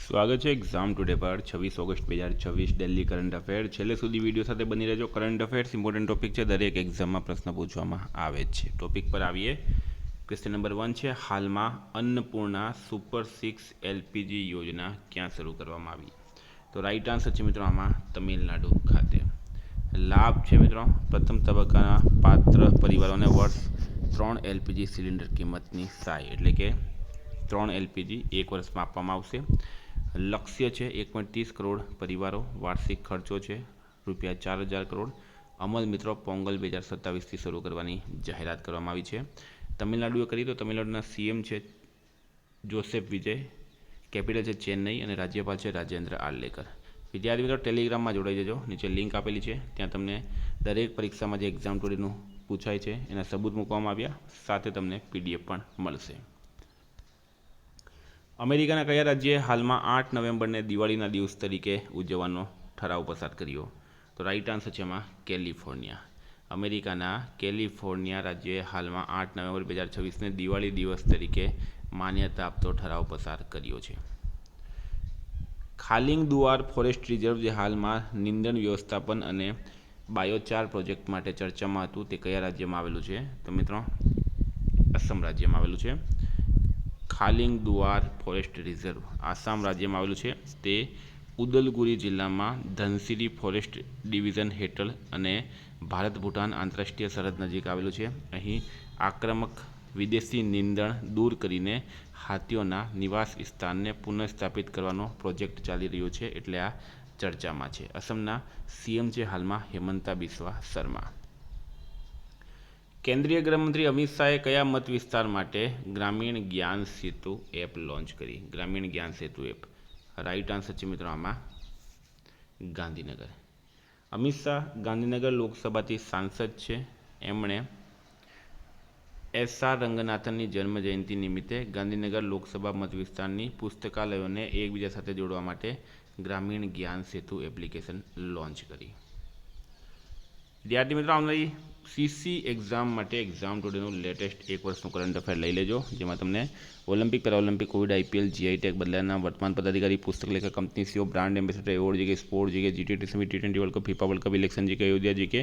સ્વાગત છે exam today પર 26 ઓગસ્ટ 2026 દિલ્હી કરંટ અફેર છેલ્લે સુધી વિડીયો સાથે બની રહેજો। કરંટ અફેર્સ ઇમ્પોર્ટન્ટ ટોપિક છે, દરેક એક્ઝામમાં પ્રશ્ન પૂછવામાં આવે છે। ટોપિક પર આવીએ। ક્વેશ્ચન નંબર 1 છે, હાલમાં અન્નપૂર્ણા સુપર 6 એલપીજી યોજના ક્યાં શરૂ કરવામાં આવી? તો રાઈટ આન્સર છે મિત્રો આમાં તમિલનાડુ ખાતે। લાભ છે મિત્રો, પ્રથમ તબક્કાના પાત્ર પરિવારોને વર્ષ 3 એલપીજી સિલિન્ડર કિંમતની સહાય, એટલે કે 3 એલપીજી એક વર્ષમાં આપવામાં આવશે। લક્ષ્ય છે 1.30 કરોડ પરિવારો, વાર્ષિક ખર્ચો છે ₹4000 કરોડ। અમલ મિત્રો પોંગલ 2027થી શરૂ કરવાની જાહેરાત કરવામાં આવી છે। તમિલનાડુએ કરી તો તમિલનાડુના સીએમ છે જોસેફ વિજય, કેપિટલ છે ચેન્નઈ અને રાજ્યપાલ છે રાજેન્દ્ર આર્લેકર। વિદ્યાર્થી મિત્રો ટેલિગ્રામમાં જોડાઈ જજો, નીચે લિંક આપેલી છે, ત્યાં તમને દરેક પરીક્ષામાં જે એક્ઝામ ટુડેનું પૂછાય છે એના સબૂત મૂકવામાં આવ્યા, સાથે તમને પીડીએફ પણ મળશે। અમેરિકાના કયા રાજ્યે હાલમાં 8 નવેમ્બરને દિવાળીના દિવસ તરીકે ઉજવવાનો ઠરાવ પસાર કર્યો? તો રાઈટ આન્સર છે એમાં કેલિફોર્નિયા। અમેરિકાના કેલિફોર્નિયા રાજ્યએ હાલમાં 8 નવેમ્બર 2026ને દિવાળી દિવસ તરીકે માન્યતા આપતો ઠરાવ પસાર કર્યો છે। ખાલિંગદુઆર ફોરેસ્ટ રિઝર્વ જે હાલમાં નીંદણ વ્યવસ્થાપન અને બાયોચાર પ્રોજેક્ટ માટે ચર્ચામાં હતું, તે કયા રાજ્યમાં આવેલું છે? તો મિત્રો અસમ રાજ્યમાં આવેલું છે। ખાલિંગદુઆર ફોરેસ્ટ રિઝર્વ આસામ રાજ્યમાં આવેલું છે। તે ઉદલગુરી જિલ્લામાં ધનસિરી ફોરેસ્ટ ડિવિઝન હેઠળ અને ભારત ભૂટાન આંતરરાષ્ટ્રીય સરહદ નજીક આવેલું છે। અહીં આક્રમક વિદેશી નીંદણ દૂર કરીને હાથીઓના નિવાસ સ્થાનને પુનઃસ્થાપિત કરવાનો પ્રોજેક્ટ ચાલી રહ્યો છે, એટલે આ ચર્ચામાં છે। અસમના સીએમ છે હાલમાં હિમંતા બિસ્વા શર્મા। કેન્દ્રીય ગૃહમંત્રી અમિત શાહે કયા મત વિસ્તાર માટે ગ્રામીણ જ્ઞાન સેતુ એપ લોન્ચ કરી? ગ્રામીણ જ્ઞાન સેતુ એપ રાઈટ આન્સર છે મિત્રો આમાં ગાંધીનગર। અમિત શાહ ગાંધીનગર લોકસભાથી સાંસદ છે। એમણે એસ.આર. રંગનાથનની જન્મ જયંતિ નિમિત્તે ગાંધીનગર લોકસભા મત વિસ્તારની પુસ્તકાલયોને એકબીજા સાથે જોડવા માટે ગ્રામીણ જ્ઞાન સેતુ એપ્લિકેશન લોન્ચ કરી। વિદ્યાર્થી મિત્રો આવનારી સીસી એક્ઝામ માટે એક્ઝામ ટુડેનું લેટેસ્ટ એક વર્ષનું કરંટ અફેર લઈ લેજો, જેમાં તમને Olympic, Paralympic, Covid, IPL, GI tag, બદલાના વર્તમાન પદાધિકારી, પુસ્તક લેખક, company CO, brand ambassador, award GK, sport GK, GT summit, ટી20 world cup, FIFA world cup, election GK, Ayodhya GK,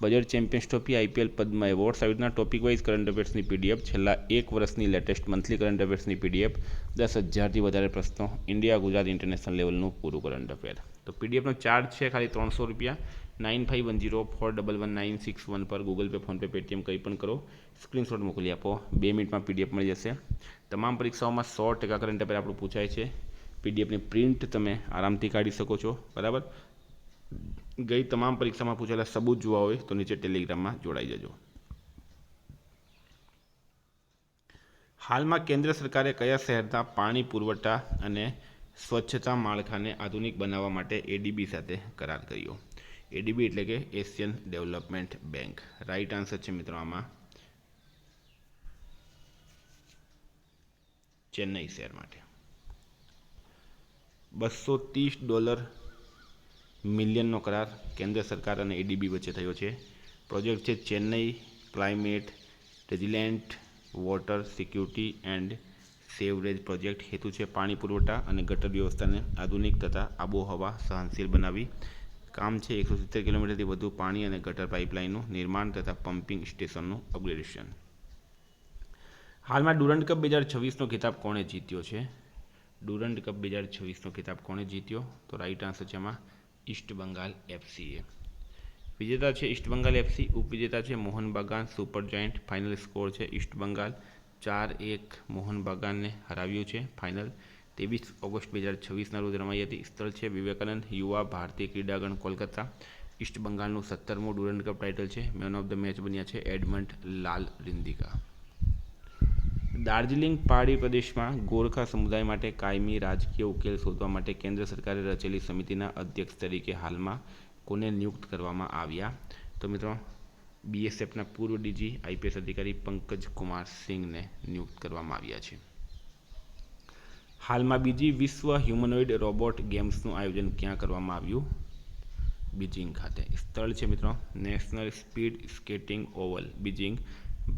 budget champions trophy, IPL, Padma awards, આવી રીતના ટોપિક વાઇઝ કરંટ અફેર્સની PDF, છેલ્લા એક વર્ષની લેટેસ્ટ મંથલી કરંટ અફેર્સની પીડીએફ, 10,000થી વધારે પ્રશ્નો, ઇન્ડિયા, ગુજરાત, ઇન્ટરનેશનલ લેવલનું પૂરું કરંટ અફેર। તો પીડીએફનો ચાર્જ છે ખાલી ₹300, 9510411961 પર ગૂગલ પે, ફોનપે, પેટીએમ કંઈ પણ કરો, સ્ક્રીનશોટ મોકલી આપો, 2 મિનિટમાં પીડીએફ મળી જશે। તમામ પરીક્ષાઓમાં 100% કરંટ અફેર આપણું પૂછાય છે। પીડીએફની પ્રિન્ટ તમે આરામથી કાઢી શકો છો, બરાબર। ગઈ તમામ પરીક્ષામાં પૂછેલા સબૂત જોવા હોય તો નીચે ટેલિગ્રામમાં જોડાઈ જજો। હાલમાં કેન્દ્ર સરકારે કયા શહેરના પાણી પુરવઠા અને સ્વચ્છતા માળખાને આધુનિક બનાવવા માટે એડીબી સાથે કરાર કર્યો? એડીબી એટલે કે Asian development bank. Right answer છે મિત્રો આમાં ચેન્નઈ શહેર માટે। $230 મિલિયનનો કરાર કેન્દ્ર સરકાર અને એડીબી વચ્ચે થયો છે। પ્રોજેક્ટ છે Chennai climate resilient water security and sewerage project. હેતુ છે પાણી પુરવઠા અને ગટર વ્યવસ્થાને આધુનિક તથા આબોહવા સહનશીલ બનાવી। કામ છે 170 કિલોમીટરથી વધુ પાણી અને ગટર પાઇપલાઇનનું નિર્માણ તથા પમ્પિંગ સ્ટેશનનું અપગ્રેડેશન। હાલમાં ડુરન્ડ કપ 2026નો ખિતાબ કોણે જીત્યો છે? ડુરન્ડ કપ 2026નો ખિતાબ કોણે જીત્યો? તો રાઈટ આન્સર છે એમાં ઈસ્ટ બંગાળ એફસીએ। વિજેતા છે ઈસ્ટ બંગાળ એફસી, ઉપવિજેતા છે Mohan Bagan super giant. Final score છે ઈસ્ટ બંગાળ 4-1 મોહન બાગાનને હરાવ્યું છે। ફાઇનલ 23 ઓગસ્ટ 2026ના રોજ રમાઈ હતી। સ્થળ છે વિવેકાનંદ યુવા ભારતીય ક્રીડાંગણ કોલકાતા। ઈસ્ટ બંગાળનું 17મું ડુરન્ડ કપ ટાઇટલ છે। મેન ઓફ ધ મેચ બન્યા છે એડમંડ લાલ રિંદિકા। દાર્જિલિંગ પહાડી પ્રદેશમાં ગોરખા સમુદાય માટે કાયમી રાજકીય ઉકેલ શોધવા માટે કેન્દ્ર સરકારે રચેલી સમિતિના અધ્યક્ષ તરીકે હાલમાં કોને નિયુક્ત કરવામાં આવ્યા? તો મિત્રો બીએસએફના પૂર્વ ડીજી આઈપીએસ અધિકારી પંકજ કુમાર સિંઘને નિયુક્ત કરવામાં આવ્યા છે। હાલમાં બીજી વિશ્વ હ્યુમનોઇડ રોબોટ ગેમ્સનું આયોજન ક્યાં કરવામાં આવ્યું? બીજિંગ ખાતે। સ્થળ છે મિત્રો national speed skating Oval Beijing.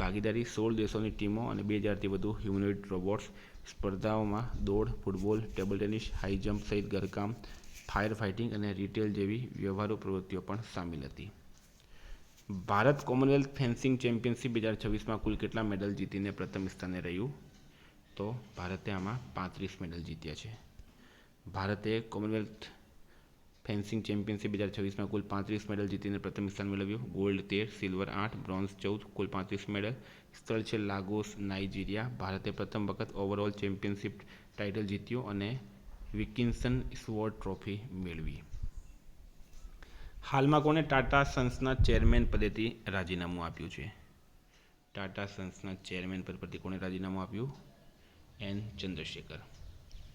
ભાગીદારી 16 દેશોની ટીમો અને 2000થી વધુ હ્યુમનોઇડ રોબોટ્સ। સ્પર્ધાઓમાં દોડ, football, table tennis, high jump સહિત ઘરકામ, ફાયર ફાઇટિંગ અને રિટેલ જેવી વ્યવહારુ પ્રવૃત્તિઓ પણ સામેલ હતી. ભારત કોમનવેલ્થ ફેન્સિંગ ચેમ્પિયનશિપ 2026માં કુલ કેટલા મેડલ જીતીને પ્રથમ સ્થાને રહ્યું? તો ભારતે આમાં 35 મેડલ જીત્યા છે. ભારતે કોમનવેલ્થ ફેન્સિંગ ચેમ્પિયનશિપ 2026માં કુલ 35 મેડલ જીતીને પ્રથમ સ્થાન મેળવ્યું. ગોલ્ડ 13, સિલ્વર 8, બ્રોન્ઝ 14, કુલ 35 મેડલ. સ્થળ છે લાગોસ, નાઇજીરિયા. ભારતે પ્રથમ વખત ઓવરઓલ ચેમ્પિયનશિપ ટાઇટલ જીત્યો અને વિલ્કિન્સન સ્વોર્ડ ટ્રોફી મેળવી. હાલમાં કોણે ટાટા સન્સના ચેરમેન પદેથી રાજીનામું આપ્યું છે? ટાટા સન્સના ચેરમેન પદ પરથી કોણે રાજીનામું આપ્યું? એન ચંદ્રશેખર.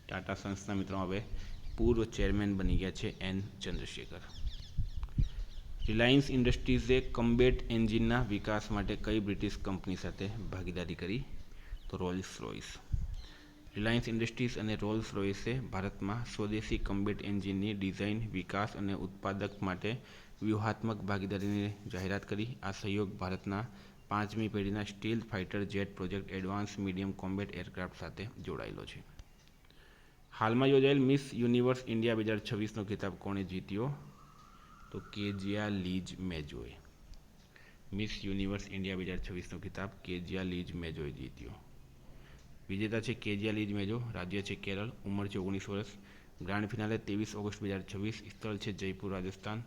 ટાટા સન્સના મિત્રો હવે પૂર્વ ચેરમેન બની ગયા છે એન ચંદ્રશેખર. રિલાયન્સ ઇન્ડસ્ટ્રીઝે કમ્બેટ એન્જિનના વિકાસ માટે કઈ બ્રિટિશ કંપની સાથે ભાગીદારી કરી? તો રોલ્સ રોયસ. રિલાયન્સ ઇન્ડસ્ટ્રીઝ અને રોલ્સ રોયસે ભારતમાં સ્વદેશી કમ્બેટ એન્જિનની ડિઝાઇન, વિકાસ અને ઉત્પાદક માટે વ્યૂહાત્મક ભાગીદારીની જાહેરાત કરી. આ સહયોગ ભારતના 5મી પેઢીના steel fighter jet project advance medium combat aircraft સાથે જોડાયેલો છે. હાલમાં યોજાયેલ મિસ યુનિવર્સ ઇન્ડિયા 2026નો ખિતાબ કોણે જીત્યો? તો કેજિયા લીજ મેજોએ. મિસ યુનિવર્સ ઇન્ડિયા 2026નો ખિતાબ કેજિયા લીજ મેજોએ જીત્યો. વિજેતા છે કેજિયા લીજ મેજો. રાજ્ય છે કેરળ. ઉંમર છે 19 વર્ષ. Grand finale 23 August 2026. સ્થળ છે જયપુર, રાજસ્થાન.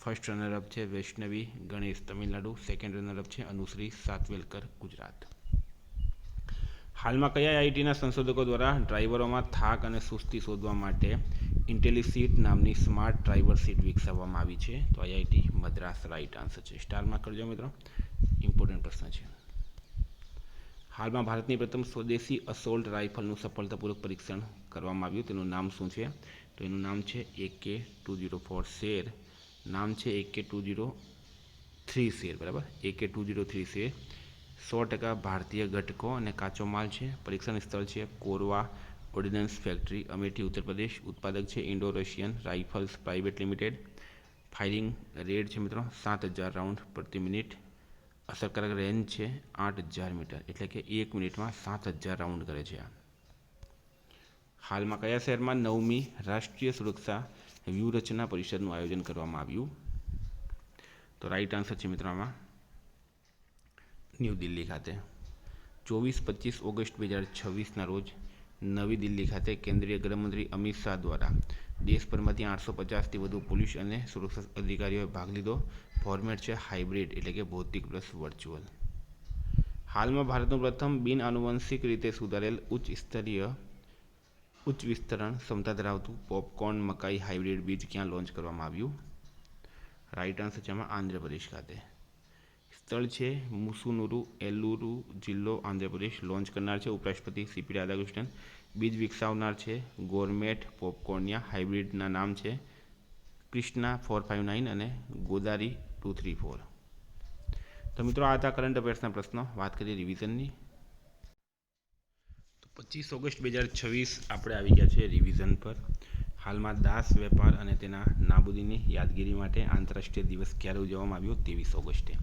ફર્સ્ટ રનરઅપ છે વૈષ્ણવી ગણેશ, તમિલનાડુ. સેકન્ડ રનરઅપ છે અનુશ્રી સાતવેલકર, ગુજરાત. હાલમાં કયા આઈઆઈટીના સંશોધકો દ્વારા ડ્રાઈવરોમાં થાક અને સુસ્તી શોધવા માટે ઇન્ટેલિસીટ નામની સ્માર્ટ ડ્રાઈવર સીટ વિકસાવવામાં આવી છે? તો આઈઆઈટી મદ્રાસ રાઈટ આન્સર છે. સ્ટારમાં કરજો મિત્રો, ઇમ્પોર્ટન્ટ પ્રશ્ન છે. હાલમાં ભારતની પ્રથમ સ્વદેશી અસોલ્ટ રાઇફલનું સફળતાપૂર્વક પરીક્ષણ કરવામાં આવ્યું. તેનું નામ શું છે? તો એનું નામ છે AK-204 શેર. નામ છે AK-203 શેર, બરાબર. AK-203 share. 100% ભારતીય ઘટકો અને કાચો માલ છે. પરીક્ષણ સ્થળ છે કોરવા ઓર્ડિનન્સ ફેક્ટરી, અમેઠી, ઉત્તર પ્રદેશ. ઉત્પાદક છે Indo Russian rifles private limited. Firing rate છે મિત્રો 7000 રાઉન્ડ પ્રતિ મિનિટ. અસરકારક રેન્જ છે 8000 મીટર, એટલે કે 1 મિનિટમાં 7000 રાઉન્ડ કરે છે. હાલમાં કયા શહેરમાં 9મી રાષ્ટ્રીય સુરક્ષા વ્યૂહરચના પરિષદનું આયોજન કરવામાં આવ્યું? તો રાઈટ આન્સર છે મિત્રો આમાં ન્યૂ દિલ્હી ખાતે. 24-25 ઓગસ્ટ 2026ના રોજ નવી દિલ્હી ખાતે કેન્દ્રીય ગૃહમંત્રી અમિત શાહ દ્વારા દેશભરમાંથી 850થી વધુ પોલીસ અને સુરક્ષા અધિકારીઓએ ભાગ લીધો. ફોર્મેટ છે હાઇબ્રિડ, એટલે કે ભૌતિક પ્લસ વર્ચ્યુઅલ. હાલમાં ભારતનું પ્રથમ બિન આનુવંશિક રીતે સુધારેલ ઉચ્ચ વિસ્તરણ ક્ષમતા ધરાવતું પોપકોર્ન મકાઈ હાઇબ્રિડ બીજ ક્યાં લોન્ચ કરવામાં આવ્યું? રાઈટ આન્સર છે આમાં આંધ્રપ્રદેશ ખાતે. સ્થળ છે મુસુનુરુ, એલુરુ જિલ્લો, આંધ્રપ્રદેશ. લોન્ચ કરનાર છે ઉપરાષ્ટ્રપતિ CP રાધાકૃષ્ણન. બીજ વિકસાવનાર છે ગોરમેટ પોપકોર્નિયા. હાઇબ્રિડના નામ છે કૃષ્ણા 459 અને ગોદારી 234. તો મિત્રો આ હતા કરંટ અફેર્સના પ્રશ્નો. વાત કરીએ રિવિઝનની. તો 25 ઓગસ્ટ 2026 આપણે આવી ગયા છે રિવિઝન પર. હાલમાં દાસ વેપાર અને તેના નાબૂદીની યાદગીરી માટે આંતરરાષ્ટ્રીય દિવસ ક્યારે ઉજવવામાં આવ્યો? 23 ઓગસ્ટે.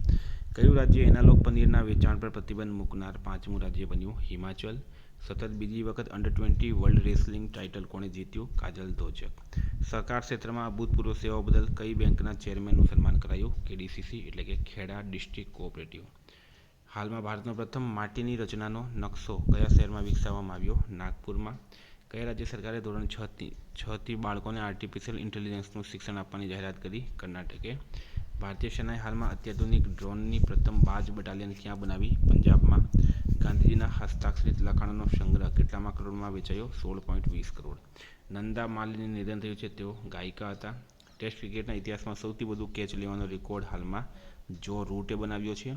કયું રાજ્ય એનાલોગ પનીરના વેચાણ પર પ્રતિબંધ મૂકનાર 5મું રાજ્ય બન્યું? હિમાચલ. સતત બીજી વખત અંડર-20 વર્લ્ડ રેસલિંગ ટાઇટલ કોણે જીત્યું? કાજલ ધોચક. સરકાર ક્ષેત્રમાં અભૂતપૂર્વ સેવાઓ બદલ કઈ બેંકના ચેરમેનનું સન્માન કરાયું? KDCC, એટલે કે ખેડા ડિસ્ટ્રિક્ટ કોઓપરેટિવ. હાલમાં ભારતનો પ્રથમ માટીની રચનાનો નકશો કયા શહેરમાં વિકસાવવામાં આવ્યો? નાગપુરમાં. કયા રાજ્ય સરકારે ધોરણ 6થી બાળકોને આર્ટિફિશિયલ ઇન્ટેલિજન્સનું શિક્ષણ આપવાની જાહેરાત કરી? કર્ણાટકે. ભારતીય સેનાએ હાલમાં અત્યાધુનિક ડ્રોનની પ્રથમ બાજ બટાલિયન ક્યાં બનાવી? પંજાબમાં. ગાંધીજીના હસ્તાક્ષરિત લખાણોનો સંગ્રહ કેટલામાં કરોડમાં વેચાયો? 16.20 કરોડ. નંદા માલિનીનું નિધન થયું છે. તેઓ ગાયિકા હતા. ટેસ્ટ ક્રિકેટના ઇતિહાસમાં સૌથી વધુ કેચ લેવાનો રેકોર્ડ હાલમાં જો રૂટે બનાવ્યો છે.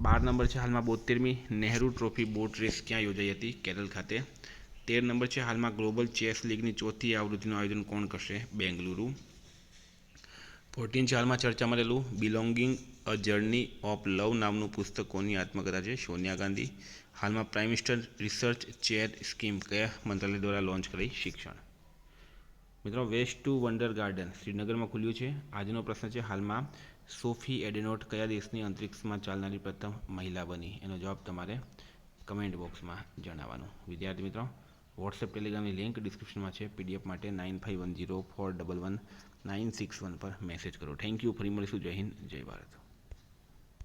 12 નંબર છે હાલમાં 72મી નહેરુ ટ્રોફી બોટ રેસ ક્યાં યોજાઈ હતી? કેરળ ખાતે. 13 નંબર છે હાલમાં ગ્લોબલ ચેસ લીગની ચોથી આવૃત્તિનું આયોજન કોણ કરશે? બેંગલુરુ. 14 છે હાલમાં ચર્ચામાં રહેલું બિલોંગિંગ અ જર્ની ઓફ લવ નામનું પુસ્તક કોની આત્મકથા છે? સોનિયા ગાંધી. હાલમાં prime minister research chair scheme કયા મંત્રાલય દ્વારા લોન્ચ કરી? શિક્ષણ. મિત્રો વેસ્ટ ટુ વન્ડર ગાર્ડન શ્રીનગરમાં ખુલ્યું છે. આજનો પ્રશ્ન છે હાલમાં સોફી એડેનોટ કયા દેશની અંતરિક્ષમાં ચાલનારી પ્રથમ મહિલા બની? એનો જવાબ તમારે કમેન્ટ બોક્સમાં જણાવવાનો. વિદ્યાર્થી મિત્રો વોટ્સએપ ટેલિગ્રામની લિંક ડિસ્ક્રિપ્શનમાં છે. PDF માટે 9510411961 પર મેસેજ કરો. Thank you. ફરી મળીશું. જય હિન્દ, જય ભારત.